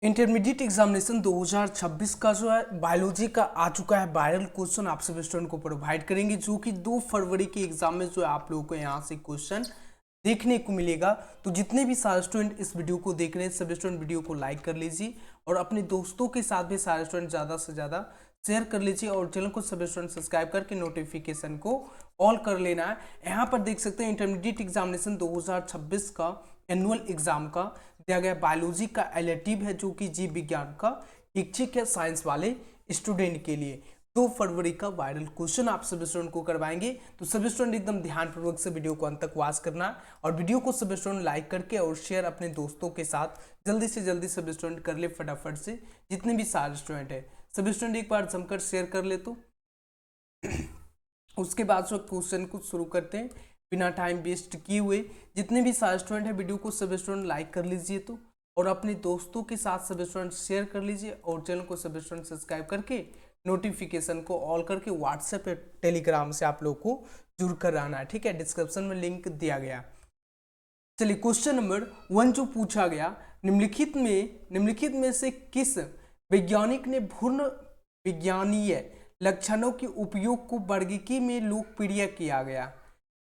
Intermediate examination 2026 का जो है बायोलॉजी का आ चुका है वायरल क्वेश्चन आप सभी स्टूडेंट को प्रोवाइड करेंगे, जो कि 2 फरवरी के एग्जाम में जो है आप लोगों को यहाँ से क्वेश्चन देखने को मिलेगा। तो जितने भी सारे स्टूडेंट इस वीडियो को देख रहे हैं सभी स्टूडेंट वीडियो को लाइक कर लीजिए और अपने दोस्तों के साथ भी सारे स्टूडेंट ज़्यादा से ज़्यादा शेयर कर लीजिए और चैनल को सभी स्टूडेंट सब्सक्राइब करके नोटिफिकेशन को ऑल कर लेना है। यहाँ पर देख सकते हैं इंटरमीडिएट एग्जामिनेशन 2026 का एनुअल एग्जाम का दिया गया बायोलॉजी का एलिटिव है, जो कि जीव विज्ञान का इच्छिक है साइंस वाले स्टूडेंट के लिए। 2 फरवरी का वायरल क्वेश्चन आप सभी स्टूडेंट को करवाएंगे, तो सभी स्टूडेंट एकदम ध्यानपूर्वक से वीडियो को अंत तक वॉच करना है और वीडियो को सभी स्टूडेंट लाइक करके और शेयर अपने दोस्तों के साथ जल्दी से जल्दी सभी स्टूडेंट कर ले फटाफट से। जितने भी सारे स्टूडेंट है सभी स्टूडेंट एक बार जमकर शेयर कर ले। तो उसके बाद जो क्वेश्चन को शुरू करते हैं बिना टाइम वेस्ट किए हुए। जितने भी सारे स्टूडेंट हैं वीडियो को सभी स्टूडेंट लाइक कर लीजिए तो, और अपने दोस्तों के साथ सभी स्टूडेंट शेयर कर लीजिए और चैनल को सभी स्टूडेंट सब्सक्राइब करके नोटिफिकेशन को ऑल करके व्हाट्सएप या टेलीग्राम से आप लोग को जुड़ कर रहना है, ठीक है। डिस्क्रिप्शन में लिंक दिया गया। चलिए क्वेश्चन नंबर 1 जो पूछा गया, निम्नलिखित में से किस वैज्ञानिक ने भ्रूण विज्ञानीय लक्षणों के उपयोग को वर्गीकी में लोकप्रिय किया गया?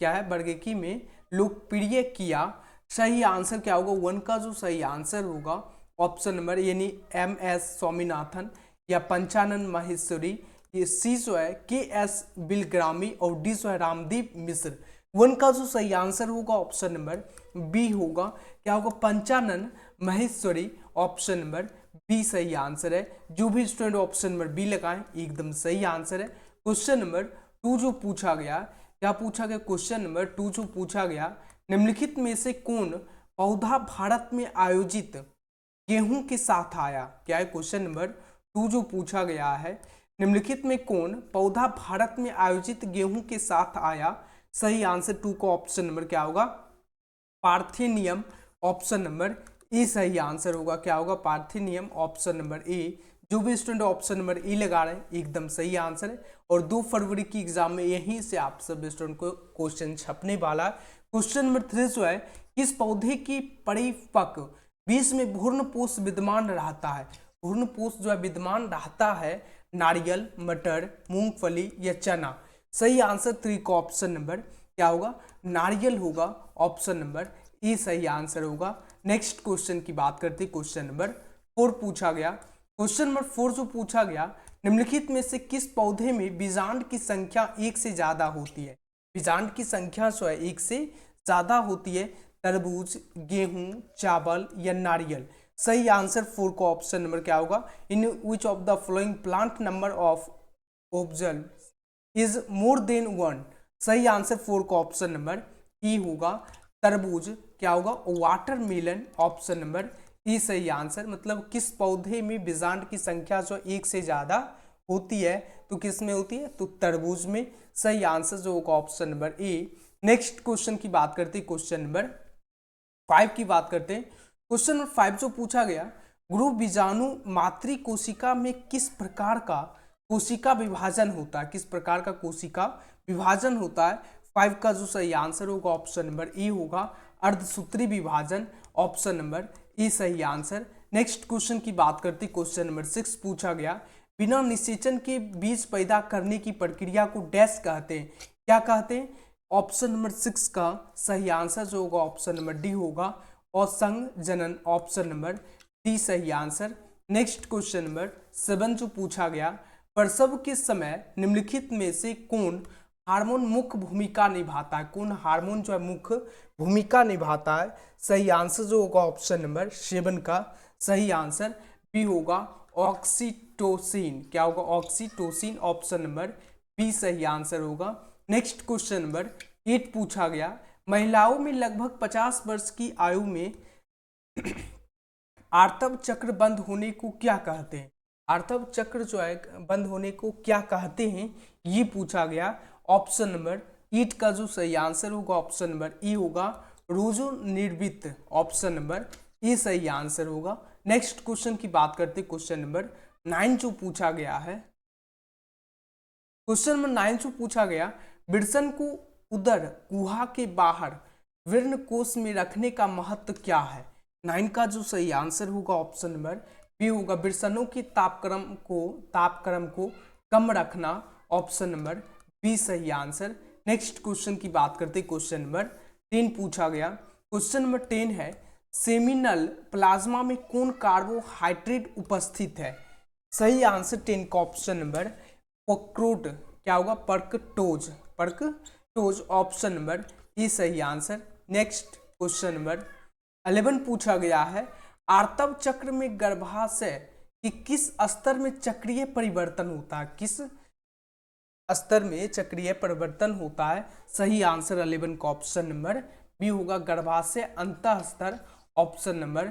क्या है? वर्गीकी में लोकप्रिय किया। सही आंसर क्या होगा? 1 का जो सही आंसर होगा ऑप्शन नंबर यानी MS स्वामीनाथन या पंचानन माहेश्वरी, ये सी जो है KS बिलग्रामी और डी जो है रामदीप मिश्र। 1 का जो सही आंसर होगा ऑप्शन नंबर बी होगा। क्या होगा? Panchanan Maheshwari. Option number B सही आंसर है। जो भी स्टूडेंट ऑप्शन नंबर बी लगाएं एकदम सही आंसर है। क्वेश्चन नंबर 2 जो पूछा गया, क्या पूछा गया? क्वेश्चन नंबर 2 जो पूछा गया, निम्नलिखित में से कौन पौधा भारत में आयोजित गेहूं के साथ आया? क्या है? क्वेश्चन नंबर 2 जो पूछा गया है, निम्नलिखित में कौन पौधा भारत में आयोजित गेहूं के साथ आया? सही आंसर 2 का ऑप्शन नंबर क्या होगा? पार्थेनियम। ऑप्शन नंबर ए सही आंसर होगा। क्या होगा? पार्थेनियम। ऑप्शन नंबर ए। जो भी स्टूडेंट ऑप्शन नंबर ए लगा रहे हैं एकदम सही आंसर है। और 2 फरवरी की एग्जाम में यहीं से आप सब स्टूडेंट को क्वेश्चन छपने वाला है। क्वेश्चन नंबर 3 जो है, किस पौधे की परिपक्व बीज में भ्रूणपोष विद्यमान रहता है? भ्रूणपोष जो है विद्यमान रहता है नारियल, मटर, मूंगफली या चना। सही आंसर 3 का ऑप्शन नंबर क्या होगा? नारियल होगा। ऑप्शन नंबर ए सही आंसर होगा। नेक्स्ट क्वेश्चन की बात करते हैं। क्वेश्चन नंबर 4 पूछा गया। क्वेश्चन नंबर 4 जो पूछा गया, निम्नलिखित में से किस पौधे में बीजांड की संख्या 1 से ज्यादा होती है? बीजांड की संख्या जो है 1 से ज्यादा होती है। तरबूज, गेहूं, चावल या नारियल। सही आंसर 4 का ऑप्शन नंबर क्या होगा? In which of the following plant number of observe is more than 1। सही आंसर 4 का ऑप्शन नंबर ई होगा। तरबूज। क्या होगा? वाटरमेलन। ऑप्शन नंबर ई सही आंसर। मतलब किस पौधे में बीजांड की संख्या जो 1 से ज्यादा होती है, तो किस में होती है? तो तरबूज में। सही आंसर जो होगा ऑप्शन नंबर ए। नेक्स्ट क्वेश्चन की बात करते हैं। क्वेश्चन नंबर 5 की बात करते हैं। क्वेश्चन नंबर 5 जो पूछा गया, गुरु बीजाणु मातृ कोशिका में किस प्रकार का कोशिका विभाजन होता है? किस प्रकार का कोशिका विभाजन होता है? 5 का जो सही आंसर होगा ऑप्शन नंबर ए होगा, अर्धसूत्री विभाजन। ऑप्शन नंबर ए सही आंसर। नेक्स्ट क्वेश्चन की बात करते हैं। क्वेश्चन नंबर 6 पूछा गया, बिना निषेचन के बीज पैदा करने की प्रक्रिया को डैश कहते हैं? क्या कहते हैं? ऑप्शन नंबर 6 का सही आंसर जो होगा ऑप्शन नंबर डी होगा, असंग जनन। ऑप्शन नंबर डी सही आंसर। नेक्स्ट क्वेश्चन नंबर 7 जो पूछा गया, प्रसव के समय निम्नलिखित में से कौन हार्मोन मुख्य भूमिका निभाता है? कौन हार्मोन जो है मुख्य भूमिका निभाता है? सही आंसर जो होगा ऑप्शन नंबर 7 का सही आंसर बी होगा, ऑक्सीटोसिन। क्या होगा? ऑक्सीटोसिन। ऑप्शन नंबर बी सही आंसर होगा। नेक्स्ट क्वेश्चन नंबर 8 पूछा गया, महिलाओं में लगभग 50 वर्ष की आयु में आर्तव चक्र बंद होने को क्या कहते हैं? आर्तव चक्र जो है बंद होने को क्या कहते हैं, ये पूछा गया। ऑप्शन नंबर 8 का जो सही आंसर होगा ऑप्शन नंबर ई होगा, रोजो निर्वित। ऑप्शन नंबर ए सही आंसर होगा। नेक्स्ट क्वेश्चन की बात करते हैं। क्वेश्चन नंबर 9 जो पूछा गया है, क्वेश्चन नंबर 9 जो पूछा गया, विरसन को उदर गुहा के बाहर विर्ण कोश में रखने का महत्व क्या है? 9 का जो सही आंसर होगा ऑप्शन नंबर बी होगा बिरसनों की तापक्रम को कम रखना, ऑप्शन नंबर बी सही आंसर। नेक्स्ट क्वेश्चन की बात करते हैं, क्वेश्चन नंबर 10 पूछा गया। क्वेश्चन नंबर 10 है सेमिनल प्लाज्मा में कौन कार्बोहाइड्रेट उपस्थित है? सही आंसर 10 का ऑप्शन नंबर पक्रोट, क्या होगा पर्कटोज, ऑप्शन नंबर ई सही आंसर। नेक्स्ट क्वेश्चन नंबर 11 पूछा गया है आर्तव चक्र में गर्भाशय कि किस स्तर में चक्रीय परिवर्तन होता है? किस स्तर में चक्रीय परिवर्तन होता है? सही आंसर 11 का ऑप्शन नंबर बी होगा गर्भाशय अंतः स्तर, ऑप्शन नंबर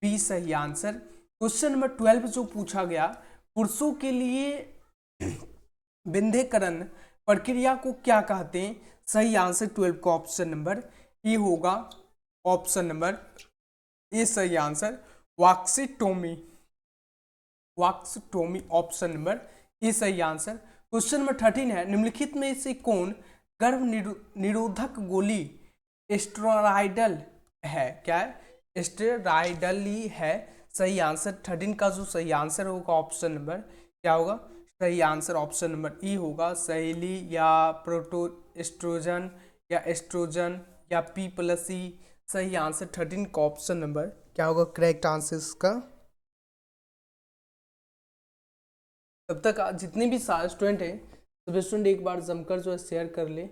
बी सही आंसर। क्वेश्चन नंबर 12 जो पूछा गया पुरुषों के लिए विंध्यकरण प्रक्रिया को क्या कहते हैं? सही आंसर 12 का ऑप्शन नंबर ई होगा, ऑप्शन नंबर ए सही आंसर वाक्सीटोमी, ऑप्शन नंबर ए सही आंसर। क्वेश्चन नंबर 13 है निम्नलिखित में से कौन गर्भ निरोधक गोली स्टेरॉयडल है? क्या है? स्टेरॉयडली है। सही आंसर 13 का जो सही आंसर होगा ऑप्शन नंबर क्या होगा? सही आंसर ऑप्शन नंबर ई होगा सहेली या प्रोटोएस्ट्रोजन या एस्ट्रोजन या P+E। सही आंसर 13 का ऑप्शन नंबर क्या होगा करेक्ट आंसर इसका। तब तक जितने भी सारे स्टूडेंट हैं सभी स्टूडेंट एक बार जमकर जो है शेयर कर ले।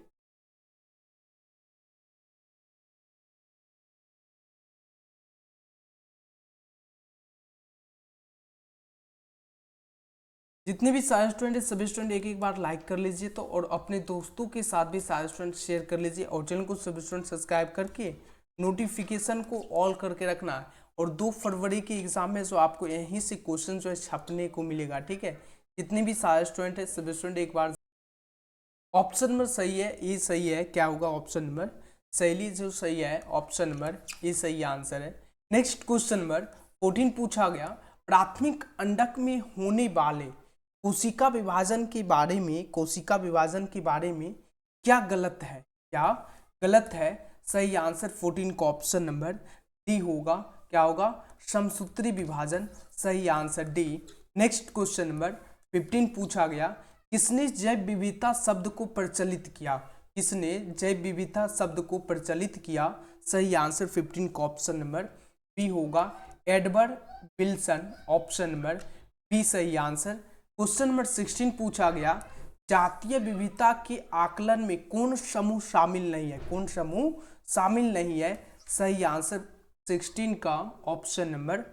जितने भी सारे स्टूडेंट हैं सभी स्टूडेंट एक एक बार लाइक कर लीजिए तो, और अपने दोस्तों के साथ भी सारे स्टूडेंट शेयर कर लीजिए, और चैनल को सभी स्टूडेंट सब्सक्राइब करके नोटिफिकेशन को ऑल करके रखना है। और 2 फरवरी के एग्जाम में जो आपको यहीं से क्वेश्चन जो है छपने को मिलेगा, ठीक है। जितने भी सारे स्टूडेंट है सभी स्टूडेंट एक बार ऑप्शन नंबर सही है, ये सही है, क्या होगा ऑप्शन नंबर सहेली जो सही है, ऑप्शन नंबर ये सही आंसर है। नेक्स्ट क्वेश्चन नंबर 14 पूछा गया प्राथमिक अंडक में होने वाले कोशिका विभाजन के बारे में क्या गलत है? क्या गलत है? सही आंसर 14 का ऑप्शन नंबर डी होगा, क्या होगा समसूत्री विभाजन, सही answer D. Next question number 15 पूछा गया किसने जैव विविधता शब्द को प्रचलित किया? किसने जैव विविधता शब्द को प्रचलित किया? सही आंसर 15 का ऑप्शन नंबर बी होगा Edward Wilson, option number B सही आंसर। क्वेश्चन नंबर 16 पूछा गया जातीय विविधता के आकलन में कौन समूह शामिल नहीं है? कौन समूह शामिल नहीं है? सही आंसर 16 का ऑप्शन नंबर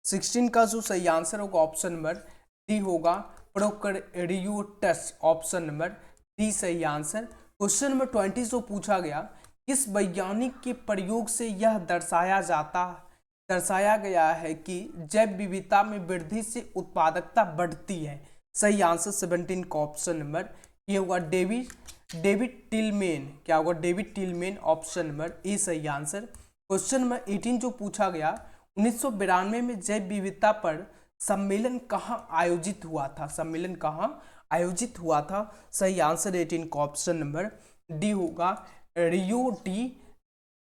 16 का जो सही आंसर होगा ऑप्शन नंबर डी होगा प्रोकैरियोट्स, ऑप्शन नंबर डी सही आंसर। क्वेश्चन नंबर 20 जो पूछा गया किस वैज्ञानिक के प्रयोग से यह दर्शाया गया है कि जैव विविधता में वृद्धि से उत्पादकता बढ़ती है? सही आंसर 17 का ऑप्शन नंबर ये होगा डेविड टिलमेन, क्या होगा डेविड टिलमेन, ऑप्शन नंबर ए सही आंसर। क्वेश्चन नंबर 18 जो पूछा गया 1992 में जैव विविधता पर सम्मेलन कहाँ आयोजित हुआ था? सम्मेलन कहाँ आयोजित हुआ था? सही आंसर 18 का ऑप्शन नंबर डी होगा Rio de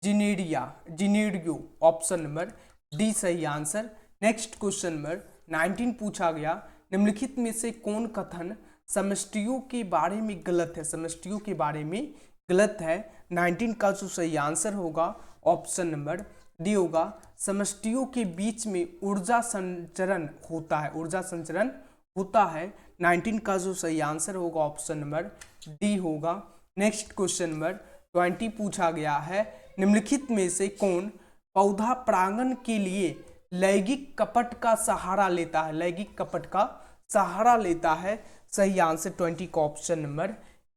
Janeiro, option number D सही आंसर। नेक्स्ट क्वेश्चन नंबर 19 पूछा गया निम्नलिखित में से कौन कथन समष्टियों के बारे में गलत है? समष्टियों के बारे में गलत है। 19 का जो सही आंसर होगा ऑप्शन नंबर डी होगा समष्टियों के बीच में ऊर्जा संचरण होता है, ऊर्जा संचरण होता है। 19 का जो सही आंसर होगा ऑप्शन नंबर डी होगा। नेक्स्ट क्वेश्चन नंबर 20 पूछा गया है निम्नलिखित में से कौन पौधा परागण के लिए लैंगिक कपट का सहारा लेता है? लैंगिक कपट का सहारा लेता है। सही आंसर 20 का ऑप्शन नंबर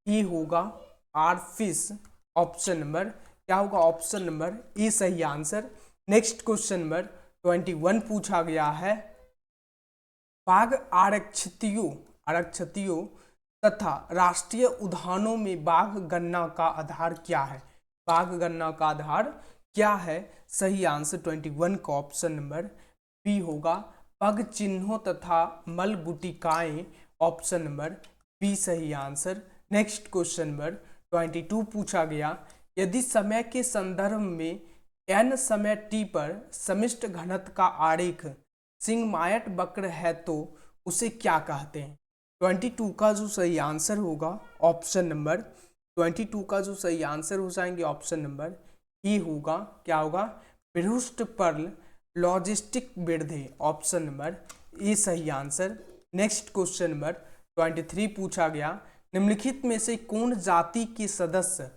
ई होगा आरफिश, ऑप्शन नंबर क्या होगा ऑप्शन नंबर ई सही आंसर। नेक्स्ट क्वेश्चन नंबर 21 पूछा गया है बाघ आरक्षितियों तथा राष्ट्रीय उद्यानों में बाघ गणना का आधार क्या है? बाघ गणना का आधार क्या है? सही आंसर 21 का ऑप्शन नंबर बी होगा पग चिन्हों तथा मल गुटिकाएं, ऑप्शन नंबर बी सही आंसर। नेक्स्ट क्वेश्चन नंबर 22 पूछा गया यदि समय के संदर्भ में n समय t पर समष्टि घनत्व का आरेख सिंगमायट बक्र है तो उसे क्या कहते हैं? 22 का जो सही आंसर होगा ऑप्शन नंबर 22 का जो सही आंसर हो जाएंगे ऑप्शन नंबर ए होगा। क्या होगा? पृष्ठ पर्ल लॉजिस्टिक वृद्धि, ऑप्शन नंबर ए सही आंसर। नेक्स्ट क्वेश्चन नंबर 23 पूछा गया, निम्नलिखित में से कौन जाति के सदस्य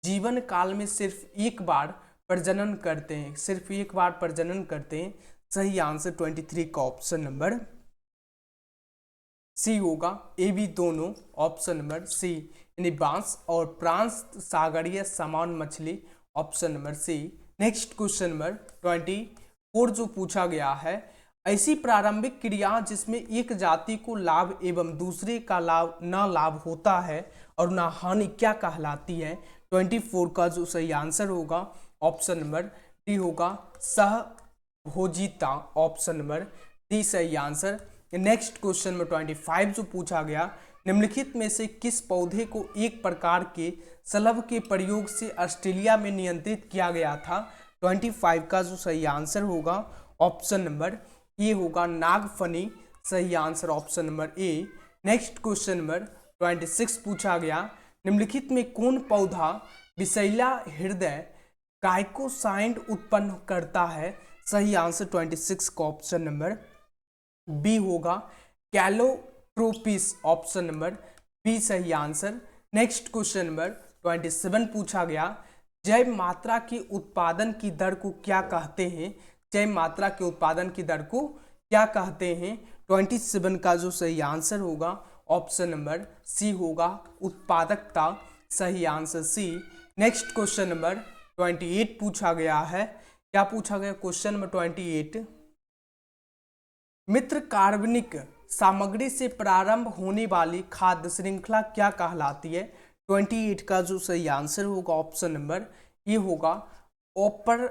जीवन काल में सिर्फ एक बार प्रजनन करते हैं? सिर्फ एक बार प्रजनन करते हैं। सही आंसर 23 का ऑप्शन नंबर सी होगा। ए बी दोनों, ऑप्शन नंबर सी, यानी बांस और प्रांस सागरीय समान मछली, option number C. Next question number 24 जो पूछा गया है, ऐसी प्रारंभिक क्रिया जिसमें एक जाति को लाभ एवं दूसरे का लाभ न लाभ होता है और न हानि क्या कहलाती है? 24 का जो सही आंसर होगा ऑप्शन नंबर डी होगा, सहभोजिता, ऑप्शन नंबर डी सही आंसर। नेक्स्ट क्वेश्चन में 25 जो पूछा गया, निम्नलिखित में से किस पौधे को एक प्रकार के सलभ के प्रयोग से ऑस्ट्रेलिया में नियंत्रित किया गया था? 25 का जो सही आंसर होगा ऑप्शन नंबर ए होगा, नागफनी, सही आंसर ऑप्शन नंबर ए। नेक्स्ट क्वेश्चन नंबर 26 पूछा गया, निम्नलिखित में कौन पौधा विषैला हृदय काइकोसाइंड उत्पन्न करता है? सही आंसर 26 का ऑप्शन नंबर बी होगा, कैलोट्रोपिस, ऑप्शन नंबर बी सही आंसर। नेक्स्ट क्वेश्चन नंबर 27 पूछा गया, जैव मात्रा के उत्पादन की दर को क्या कहते हैं? जैव मात्रा के उत्पादन की दर को क्या कहते हैं? 27 का जो सही आंसर होगा ऑप्शन नंबर सी होगा, उत्पादकता, सही answer C. Next question number 28 पूछा गया है, क्या पूछा गया? क्वेश्चन नंबर 28, मित्र कार्बनिक सामग्री से प्रारंभ होने वाली खाद्य श्रृंखला क्या कहलाती है? 28 का जो सही आंसर होगा ऑप्शन नंबर ये होगा, ओपर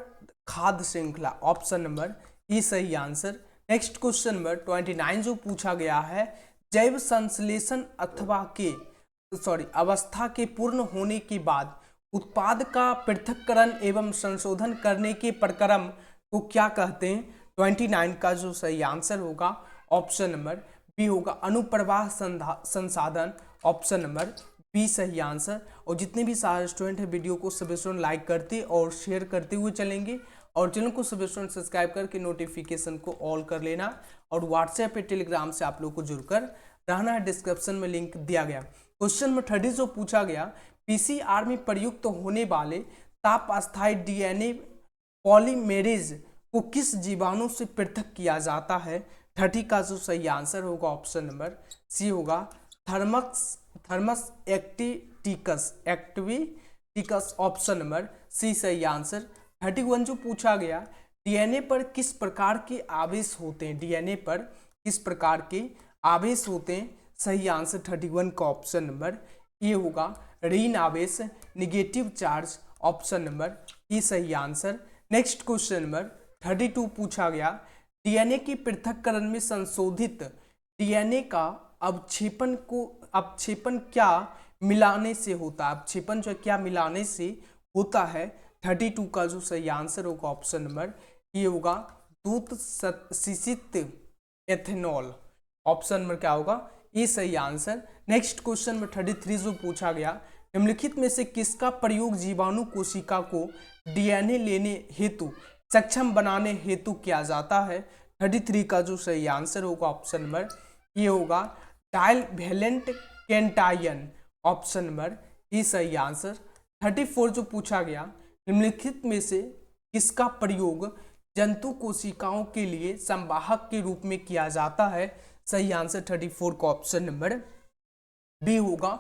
खाद्य श्रृंखला, ऑप्शन नंबर ये सही आंसर। नेक्स्ट क्वेश्चन नंबर 29 जो पूछा गया है, जैव संश्लेषण अथवा के अवस्था के पूर्ण होने के बाद उत्पाद का पृथक्करण एवं संशोधन करने के प्रक्रम को क्या कहते हैं? 29 का जो सही आंसर होगा ऑप्शन नंबर बी होगा, अनुप्रवाह संसाधन, ऑप्शन नंबर बी सही आंसर। और जितने भी सारे स्टूडेंट हैं वीडियो को सभी स्टूडेंट लाइक करते और शेयर करते हुए चलेंगे, और चैनल को सभी स्टूडेंट सब्सक्राइब करके नोटिफिकेशन को ऑल कर लेना, और व्हाट्सएप पे टेलीग्राम से आप लोग को जुड़कर रहना है, डिस्क्रिप्शन में लिंक दिया गया। क्वेश्चन नंबर 30 जो पूछा गया, पीसीआर में प्रयुक्त होने वाले ताप अस्थायी डीएनए पॉलीमेरेज को किस जीवाणु से पृथक किया जाता है? 30 का जो सही आंसर होगा ऑप्शन नंबर सी होगा, थर्मस एक्टिविटिकस, ऑप्शन नंबर सी सही आंसर। 31 जो पूछा गया, डीएनए पर किस प्रकार के आवेश होते हैं? डीएनए पर किस प्रकार के आवेश होते हैं? सही आंसर 31 का ऑप्शन नंबर ए होगा, ऋण आवेश, negative charge, option number A सही आंसर। नेक्स्ट क्वेश्चन नंबर 32 पूछा गया, डीएनए के पृथक्करण में संशोधित डीएनए का अपक्षेपण क्या मिलाने से होता है? अपक्षेपण जो क्या मिलाने से होता है? 32 का जो सही आंसर होगा ऑप्शन नंबर ये होगा, दूध शिशित एथेनॉल, ऑप्शन नंबर क्या होगा? ये सही आंसर। नेक्स्ट क्वेश्चन में 33 जो पूछा गया, निम्नलिखित में से किसका प्रयोग जीवाणु कोशिका को डीएनए लेने हेतु सक्षम बनाने हेतु किया जाता है? 33 का जो सही आंसर होगा ऑप्शन नंबर ये होगा, डाइवैलेंट कैटायन, ऑप्शन नंबर ये सही आंसर। 34 जो पूछा गया, निम्नलिखित में से किसका प्रयोग जंतु कोशिकाओं के लिए संवाहक के रूप में किया जाता है? सही आंसर 34 का ऑप्शन नंबर बी होगा,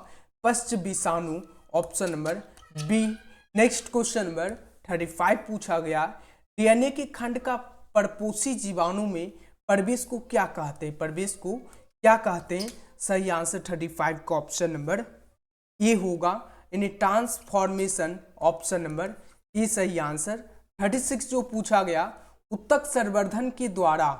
पश्च विषाणु, option number B. Next question number 35 पूछा गया, डीएनए के खंड का परपोषी जीवाणु में प्रवेश को क्या कहते हैं? प्रवेश को क्या कहते हैं? सही आंसर 35 का ऑप्शन नंबर ये होगा, यानी ट्रांसफॉर्मेशन, ऑप्शन नंबर ये सही आंसर। 36 जो पूछा गया, उत्तक संवर्धन के द्वारा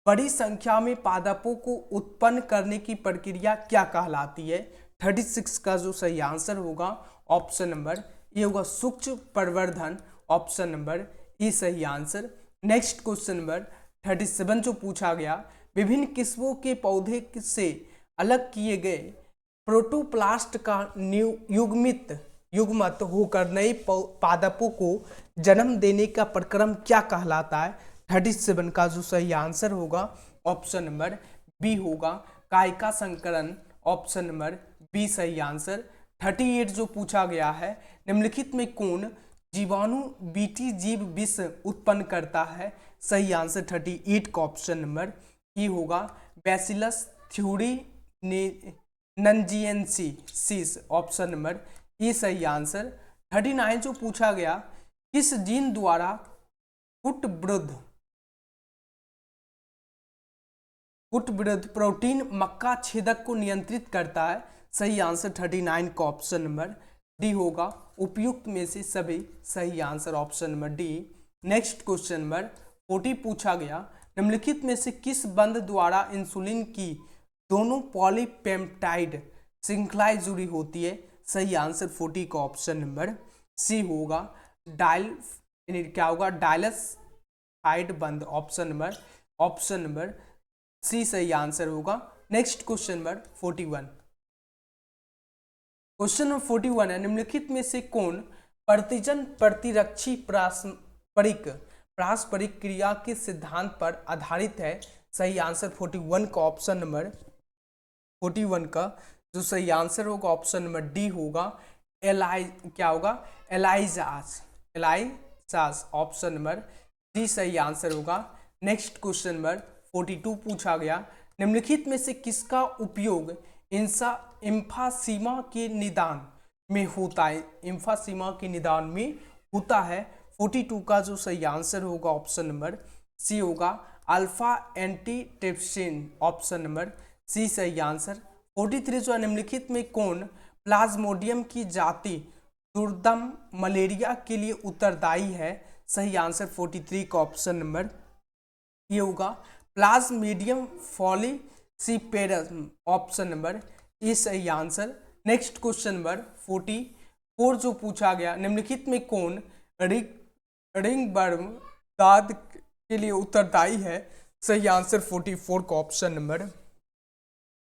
बड़ी संख्या में पादपों को उत्पन्न करने की प्रक्रिया क्या कहलाती है? 36 का जो सही आंसर होगा ऑप्शन नंबर ये होगा, सूक्ष्म प्रवर्धन, ऑप्शन नंबर ये सही आंसर। नेक्स्ट क्वेश्चन नंबर 37 जो पूछा गया, विभिन्न किस्मों के पौधे से अलग किए गए प्रोटोप्लास्ट का युग्मत होकर नए पादपों को जन्म देने का प्रक्रम क्या कहलाता है? 37 का जो सही आंसर होगा ऑप्शन नंबर बी होगा, कायिका संकरण। ऑप्शन नंबर बी सही आंसर। 38 जो पूछा गया है, निम्नलिखित में कौन जीवाणु बीटी जीव विष उत्पन्न करता है? सही आंसर 38 का ऑप्शन नंबर ई होगा, bacillus thuringiensis. Option number E सही आंसर। 39 जो पूछा गया, किस जीन द्वारा कुटवृद्ध प्रोटीन मक्का छेदक को नियंत्रित करता है? सही आंसर 39 का ऑप्शन नंबर डी होगा, उपयुक्त में से सभी। सही answer option number D. Next question number 40 पूछा गया, निम्नलिखित में से किस बंध द्वारा इंसुलिन की दोनों पॉलीपेप्टाइड श्रृंखलाएं जुड़ी होती है? सही आंसर 40 का ऑप्शन नंबर सी होगा, क्या होगा, डायलसाइड बंध। ऑप्शन नंबर सी सही आंसर होगा। Next question number 41। Question number 41 है, निम्नलिखित में से कौन प्रतिजन प्रतिरक्षी पारस्परिक क्रिया के सिद्धांत पर आधारित है? सही आंसर 41 का ऑप्शन नंबर 41 का जो सही आंसर होगा ऑप्शन नंबर डी होगा, एलाइजास। ऑप्शन नंबर डी सही आंसर होगा। नेक्स्ट क्वेश्चन नंबर 42 पूछा गया, निम्नलिखित में से किसका उपयोग एम्फासीमा के निदान में होता है? एम्फासीमा के निदान में होता है। 42 का जो सही आंसर होगा ऑप्शन नंबर सी होगा, alpha antitrypsin. Option number C सही आंसर। 43 जो है, निम्नलिखित में कौन प्लाज्मोडियम की जाति दुर्दम मलेरिया के लिए उत्तरदायी है? सही आंसर 43 का ऑप्शन नंबर ये होगा, प्लाज्मोडियम फॉलिसिपेरम। ऑप्शन नंबर ए सही आंसर। नेक्स्ट क्वेश्चन नंबर 44 जो पूछा गया, निम्नलिखित में कौन रिंगवर्म दाद के लिए उत्तरदायी है? सही आंसर 44 का ऑप्शन नंबर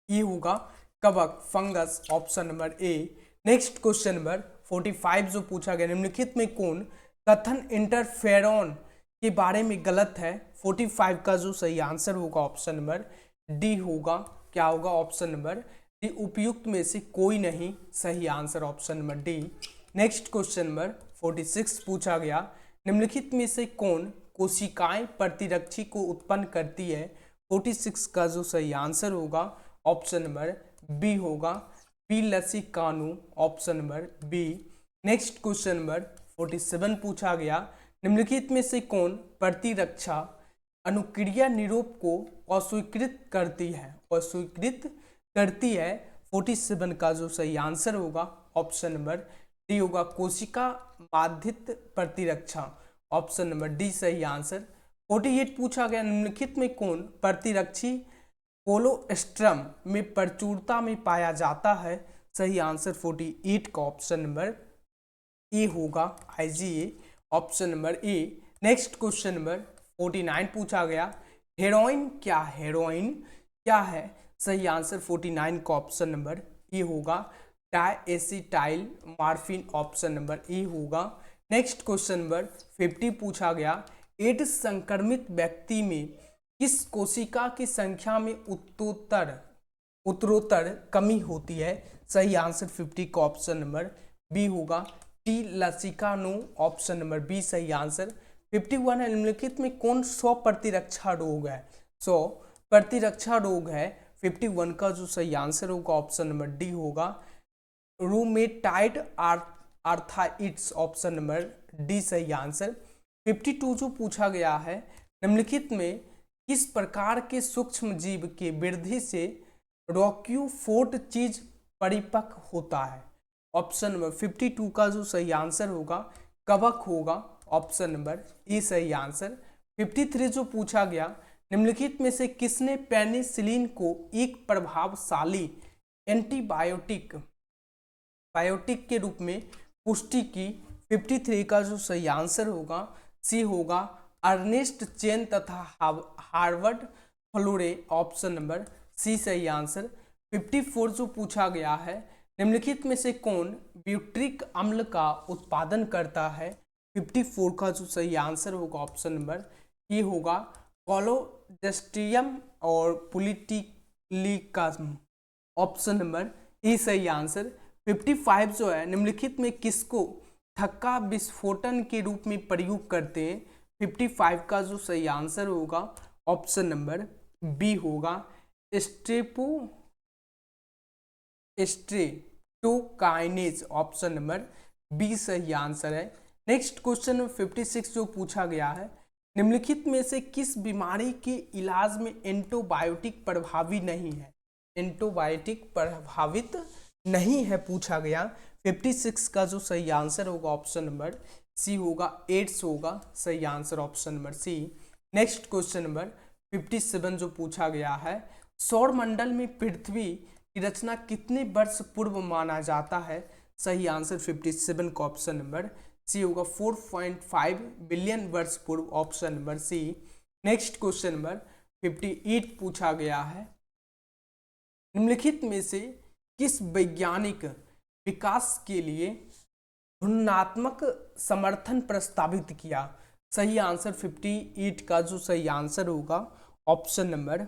ई होगा, कवक फंगस। ऑप्शन नंबर ए। नेक्स्ट क्वेश्चन नंबर 45 जो पूछा गया, निम्नलिखित में कौन कथन इंटरफेरॉन के बारे में गलत है? 45 का जो सही आंसर होगा ऑप्शन नंबर डी होगा, क्या होगा, ऑप्शन नंबर डी, उपयुक्त में से कोई नहीं। सही answer option number D. Next question number 46 पूछा गया, निम्नलिखित में से कौन कोशिकाएं प्रतिरक्षी को उत्पन्न करती है? 46 का जो सही आंसर होगा ऑप्शन नंबर बी होगा, बी लसिकानु। Option number B. Next question number 47 पूछा गया, निम्नलिखित में से कौन प्रतिरक्षा अनुक्रिया निरोध को अस्वीकृत करती है? 47 का जो सही आंसर होगा ऑप्शन नंबर डी होगा, कोशिका बाधित प्रतिरक्षा। ऑप्शन नंबर डी सही आंसर। 48 पूछा गया, निम्नलिखित में कौन प्रतिरक्षी कोलोस्ट्रम में प्रचुरता में पाया जाता है? सही आंसर 48 का ऑप्शन नंबर ए होगा, IgA। ऑप्शन नंबर ए। नेक्स्ट क्वेश्चन नंबर 49 पूछा गया, हेरोइन क्या है? सही आंसर 49 का ऑप्शन नंबर ए होगा, डायएसिटाइल मॉर्फिन। ऑप्शन नंबर ए होगा। नेक्स्ट क्वेश्चन नंबर 50 पूछा गया, एड्स संक्रमित व्यक्ति में किस कोशिका की संख्या में उत्तरोत्तर कमी होती है? सही आंसर 50 का ऑप्शन नंबर बी होगा, टी लसिकानु। ऑप्शन नंबर बी सही आंसर। 51 है, निम्नलिखित में कौन 100 प्रतिरक्षा रोग है? 100 प्रतिरक्षा रोग है। 51 का जो सही आंसर होगा ऑप्शन नंबर डी होगा, rheumatoid arthritis. Option number D सही आंसर। 52 जो पूछा गया है, निम्नलिखित में किस प्रकार के सूक्ष्म जीव के वृद्धि से रोक्यूफोर्ट चीज परिपक्व होता है? ऑप्शन नंबर 52 का जो सही आंसर होगा कवक होगा। ऑप्शन नंबर ए सही आंसर। 53 जो पूछा गया, निम्नलिखित में से किसने पेनिसिलिन को एक प्रभावशाली एंटीबायोटिक के रूप में पुष्टि की? 53 का जो सही आंसर होगा सी होगा, अर्नेस्ट चेन तथा हार्वर्ड फ्लोरे, ऑप्शन नंबर सी सही आंसर। 54 जो पूछा गया है, निम्नलिखित में से कौन ब्यूट्रिक अम्ल का उत्पादन करता है? 54 का जो सही आंसर होगा ऑप्शन नंबर ए होगा कोलोजेस्ट्रियम और पुलिटिलिकम, ऑप्शन नंबर ए सही आंसर। 55 जो है, निम्नलिखित में किसको थक्का विस्फोटन के रूप में प्रयोग करते हैं? 55 का जो सही आंसर होगा ऑप्शन नंबर बी होगा स्ट्रेप्टोकाइनेज, ऑप्शन नंबर बी सही आंसर है। नेक्स्ट क्वेश्चन नंबर 56 जो पूछा गया है, निम्नलिखित में से किस बीमारी के इलाज में एंटीबायोटिक प्रभावी नहीं है? एंटीबायोटिक प्रभावित नहीं है पूछा गया। 56 का जो सही आंसर होगा ऑप्शन नंबर सी होगा, एड्स होगा सही answer, option number C. Next question number 57 जो पूछा गया है, सौर मंडल में पृथ्वी की रचना कितने वर्ष पूर्व माना जाता है? सही आंसर 57 का ऑप्शन नंबर सी होगा, 4.5 बिलियन वर्ष पूर्व, option number C. Next question number 58 पूछा गया है, निम्नलिखित में से किस वैज्ञानिक विकास के लिए घूर्णनात्मक समर्थन प्रस्तावित किया? सही आंसर 58 का जो सही आंसर होगा ऑप्शन नंबर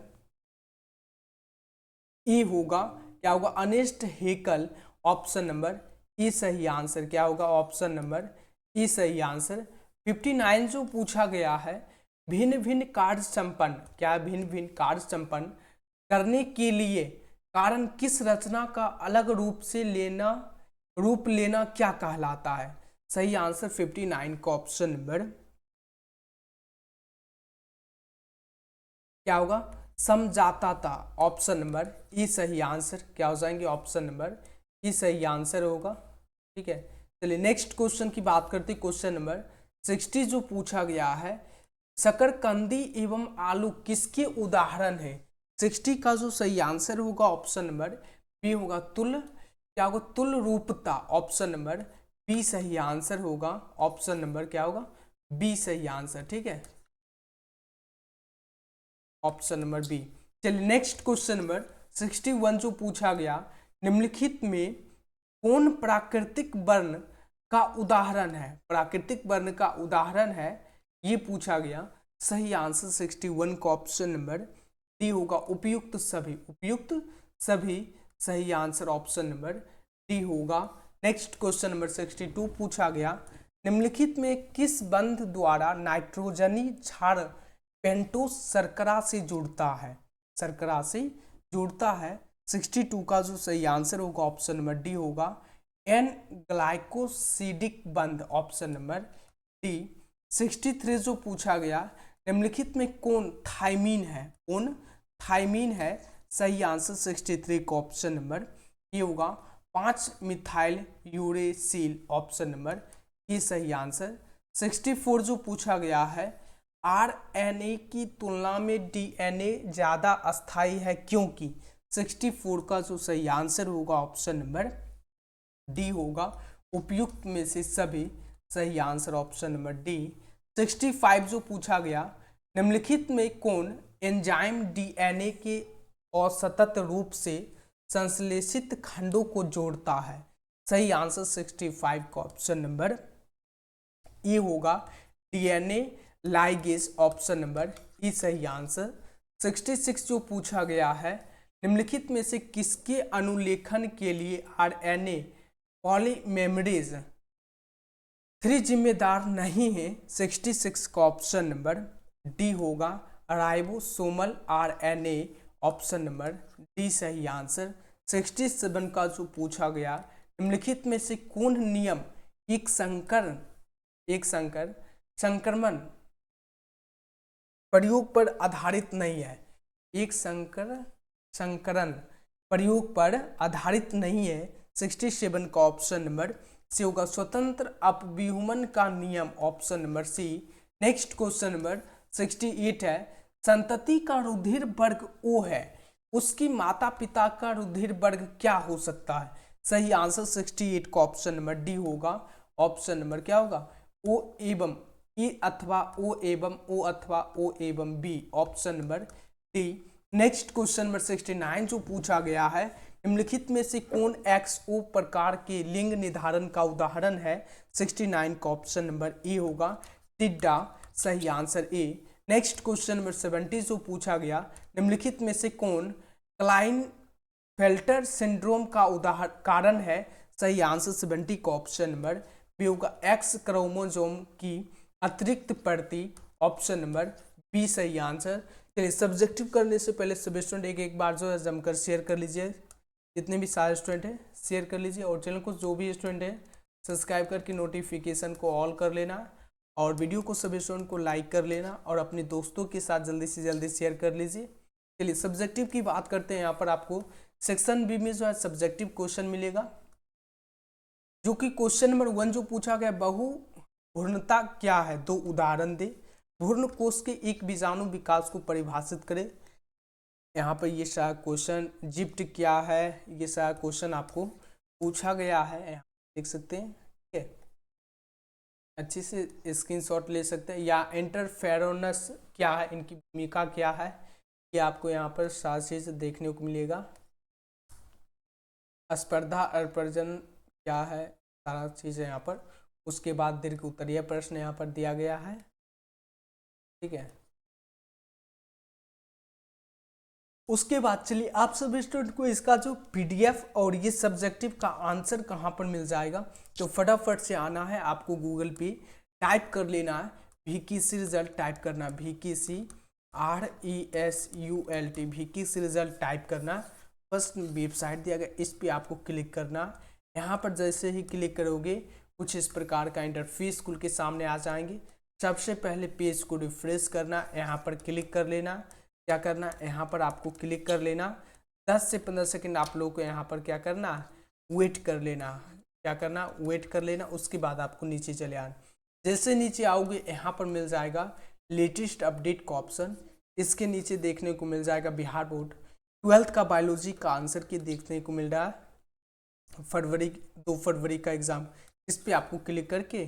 ए होगा, क्या होगा, Ernest Haeckel, option number A सही आंसर, क्या होगा, ऑप्शन नंबर ए सही आंसर। 59 जो पूछा गया है, भिन्न भिन्न कार्य संपन्न, क्या भिन्न भिन्न कार्य संपन्न करने के लिए कारण किस रचना का अलग रूप लेना क्या कहलाता है? सही आंसर 59 का ऑप्शन नंबर क्या होगा, समझाता, ऑप्शन नंबर ई सही आंसर, क्या हो जाएंगे, ऑप्शन नंबर ई सही आंसर होगा। ठीक है, चलिए नेक्स्ट क्वेश्चन की बात करते हैं। क्वेश्चन नंबर 60 जो पूछा गया है, शकरकंदी एवं आलू किसके उदाहरण है? 60 का जो सही आंसर होगा ऑप्शन नंबर बी होगा, तुल, क्या होगा, तुल रूपता, ऑप्शन नंबर बी सही आंसर होगा, ऑप्शन नंबर क्या होगा, बी सही आंसर। ठीक है, ऑप्शन नंबर बी। चलिए नेक्स्ट क्वेश्चन नंबर 61 जो पूछा गया, निम्नलिखित में कौन प्राकृतिक वर्ण का उदाहरण है? प्राकृतिक वर्ण का उदाहरण है ये पूछा गया। सही आंसर 61 का ऑप्शन नंबर डी होगा, उपयुक्त सभी, उपयुक्त सभी सही आंसर, ऑप्शन नंबर डी होगा। नेक्स्ट क्वेश्चन नंबर 62 पूछा गया, निम्नलिखित में किस बंध द्वारा नाइट्रोजनी क्षार पेंटोस शर्करा से जुड़ता है? शर्करा से जुड़ता है। 62 का जो सही आंसर होगा ऑप्शन नंबर डी होगा, एन ग्लाइकोसिडिक बंध, ऑप्शन नंबर डी। 63 जो पूछा गया, निम्नलिखित में कौन थाइमीन है? कौन थाइमीन है? सही आंसर 63 का ऑप्शन नंबर ये होगा, 5 मिथाइल यूरेसिल, ऑप्शन नंबर ये सही आंसर। 64 जो पूछा गया है, आरएनए की तुलना में डीएनए ज़्यादा अस्थायी है क्योंकि? 64 का जो सही आंसर होगा ऑप्शन नंबर डी होगा, उपयुक्त में से सभी सही आंसर, ऑप्शन नंबर डी। 65 जो पूछा गया, निम्नलिखित में कौन एंजाइम डीएनए के असतत रूप से संश्लेषित खंडों को जोड़ता है? सही आंसर 65 का ऑप्शन नंबर ए होगा, DNA ligase, option number E सही आंसर। 66 जो पूछा गया है, निम्नलिखित में से किसके अनुलेखन के लिए आरएनए पॉलीमेरेज 3 जिम्मेदार नहीं है? 66 का ऑप्शन नंबर डी होगा, ribosomal RNA, option number D सही आंसर। 67 का जो पूछा गया, निम्नलिखित में से कौन नियम एक संक्रमण प्रयोग पर आधारित नहीं है? एक संकरण प्रयोग पर आधारित नहीं है। 67 का ऑप्शन नंबर सी होगा, स्वतंत्र अपव्यूहन का नियम, option number C. Next question number 68 है, संतति का रुधिर वर्ग ओ है, उसकी माता पिता का रुधिर वर्ग क्या हो सकता है? सही आंसर 68 का ऑप्शन नंबर डी होगा, ऑप्शन नंबर क्या होगा, ओ एवं ई अथवा ओ एवं ओ अथवा ओ एवं B, option number D. Next question number 69 जो पूछा गया है, निम्नलिखित में से कौन XO प्रकार के लिंग निर्धारण का उदाहरण है? 69 का ऑप्शन नंबर ए होगा, टिड्डा, सही answer A. Next question number 70 जो पूछा गया, निम्नलिखित में से कौन क्लाइनफेल्टर सिंड्रोम का कारण है? सही आंसर 70 का ऑप्शन नंबर बी होगा, एक्स क्रोमोसोम की अतिरिक्त प्रति, ऑप्शन नंबर बी सही आंसर। चलिए सब्जेक्टिव करने से पहले सभी स्टूडेंट एक बार जो है जमकर शेयर कर लीजिए, जितने भी सारे स्टूडेंट हैं शेयर कर लीजिए, और चैनल को जो भी स्टूडेंट है सब्सक्राइब करके नोटिफिकेशन को ऑल कर लेना, और वीडियो को सभी स्टूडेंट को लाइक कर लेना, और अपने दोस्तों के साथ जल्दी से जल्दी शेयर कर लीजिए। चलिए सब्जेक्टिव की बात करते हैं। यहाँ पर आपको सेक्शन बी में जो है सब्जेक्टिव क्वेश्चन मिलेगा, जो कि क्वेश्चन नंबर 1 जो पूछा गया, बहुभ्रूणता क्या है? 2 उदाहरण दे। भ्रूण कोश के एक बीजाणु विकास को परिभाषित करें। यहाँ पर ये सारा क्वेश्चन, जिप्ट क्या है, ये सारा क्वेश्चन आपको पूछा गया है, यहाँ देख सकते हैं, ठीक है। अच्छे से स्क्रीनशॉट ले सकते हैं। या इंटरफेरोनस क्या है, इनकी भूमिका क्या है, ये आपको यहाँ पर सारी चीज देखने को मिलेगा। स्पर्धा अर्पजन क्या है, सारा चीज़ है यहाँ पर। उसके बाद दीर्घ उत्तरीय प्रश्न यहाँ पर दिया गया है, ठीक है। उसके बाद चलिए आप सभी स्टूडेंट को इसका जो PDF और ये सब्जेक्टिव का आंसर कहाँ पर मिल जाएगा, तो फटाफट से आना है आपको, गूगल पे टाइप कर लेना है, VKC रिजल्ट टाइप करना, VKC RESULT, VKC result type करना। फर्स्ट वेबसाइट दिया गया, इस पर आपको क्लिक करना। यहाँ पर जैसे ही क्लिक करोगे कुछ इस प्रकार का इंटरफेस खुल के सामने आ जाएंगे। सबसे पहले पेज को रिफ्रेश करना, यहाँ पर क्लिक कर लेना। क्या करना, यहाँ पर आपको क्लिक कर लेना। 10 से 15 सेकंड आप लोगों को यहाँ पर क्या करना, वेट कर लेना। क्या करना, वेट कर लेना। उसके बाद आपको नीचे चले आना। जैसे नीचे आओगे यहाँ पर मिल जाएगा लेटेस्ट अपडेट का ऑप्शन। इसके नीचे देखने को मिल जाएगा बिहार बोर्ड 12th का बायोलॉजी का आंसर की देखने को मिल रहा है, 2 फरवरी का एग्जाम। इस पर आपको क्लिक करके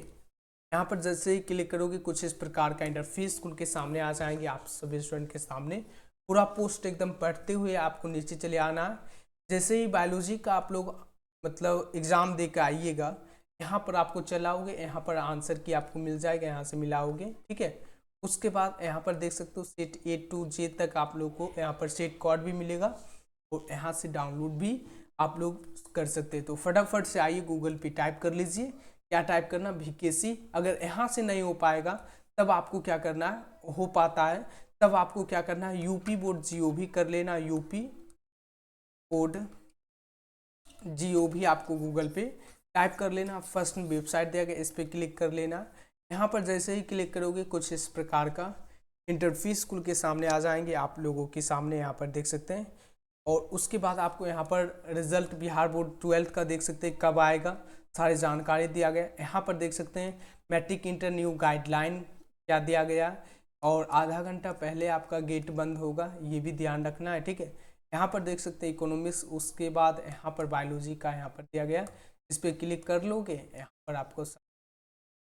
यहाँ पर जैसे ही क्लिक करोगे कुछ इस प्रकार का इंटरफेस खुल के सामने आ जाएंगे आप सभी स्टूडेंट के सामने। पूरा पोस्ट एकदम पढ़ते हुए आपको नीचे चले आना है। जैसे ही बायोलॉजी का आप लोग मतलब एग्ज़ाम दे के आइएगा, यहाँ पर आपको चलाओगे, यहाँ पर आंसर की आपको मिल जाएगा, यहाँ से मिलाओगे, ठीक है। उसके बाद यहाँ पर देख सकते हो सेट A to J तक आप लोग को यहाँ पर सेट कोड भी मिलेगा, और यहाँ से डाउनलोड भी आप लोग कर सकते हैं। तो फटाफट से आइए गूगल पे टाइप कर लीजिए। क्या टाइप करना, VKC। अगर यहाँ से नहीं हो पाएगा तब आपको क्या करना है, हो पाता है तब आपको क्या करना है, UP बोर्ड GOV कर लेना। UP बोर्ड GOV आपको गूगल पे टाइप कर लेना। फर्स्ट वेबसाइट दिया गया, इस पर क्लिक कर लेना। यहाँ पर जैसे ही क्लिक करोगे कुछ इस प्रकार का इंटरफेस खुल के सामने आ जाएंगे आप लोगों के सामने, यहाँ पर देख सकते हैं। और उसके बाद आपको यहाँ पर रिजल्ट बिहार बोर्ड 12th का देख सकते हैं कब आएगा, सारी जानकारी दिया गया। यहाँ पर देख सकते हैं मैट्रिक इंटर न्यू गाइडलाइन क्या दिया गया, और आधा घंटा पहले आपका गेट बंद होगा, ये भी ध्यान रखना है, ठीक है। यहाँ पर देख सकते हैं इकोनॉमिक्स। उसके बाद यहाँ पर बायोलॉजी का यहाँ पर दिया गया, इस पर क्लिक कर लोगे, यहाँ पर आपको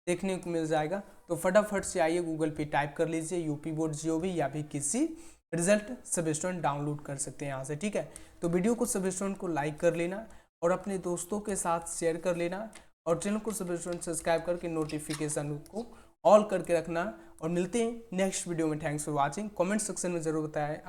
देखने को मिल जाएगा। तो फटाफट से आइए गूगल पे टाइप कर लीजिए UP बोर्ड GOV, या भी किसी रिजल्ट सभी स्टूडेंट डाउनलोड कर सकते हैं यहाँ से, ठीक है। तो वीडियो को सभी स्टूडेंट को लाइक कर लेना, और अपने दोस्तों के साथ शेयर कर लेना, और चैनल को सभी स्टूडेंट सब्सक्राइब करके नोटिफिकेशन को ऑल करके रखना। और मिलते हैं नेक्स्ट वीडियो में। Thanks for watching. Comment section में जरूर बताएं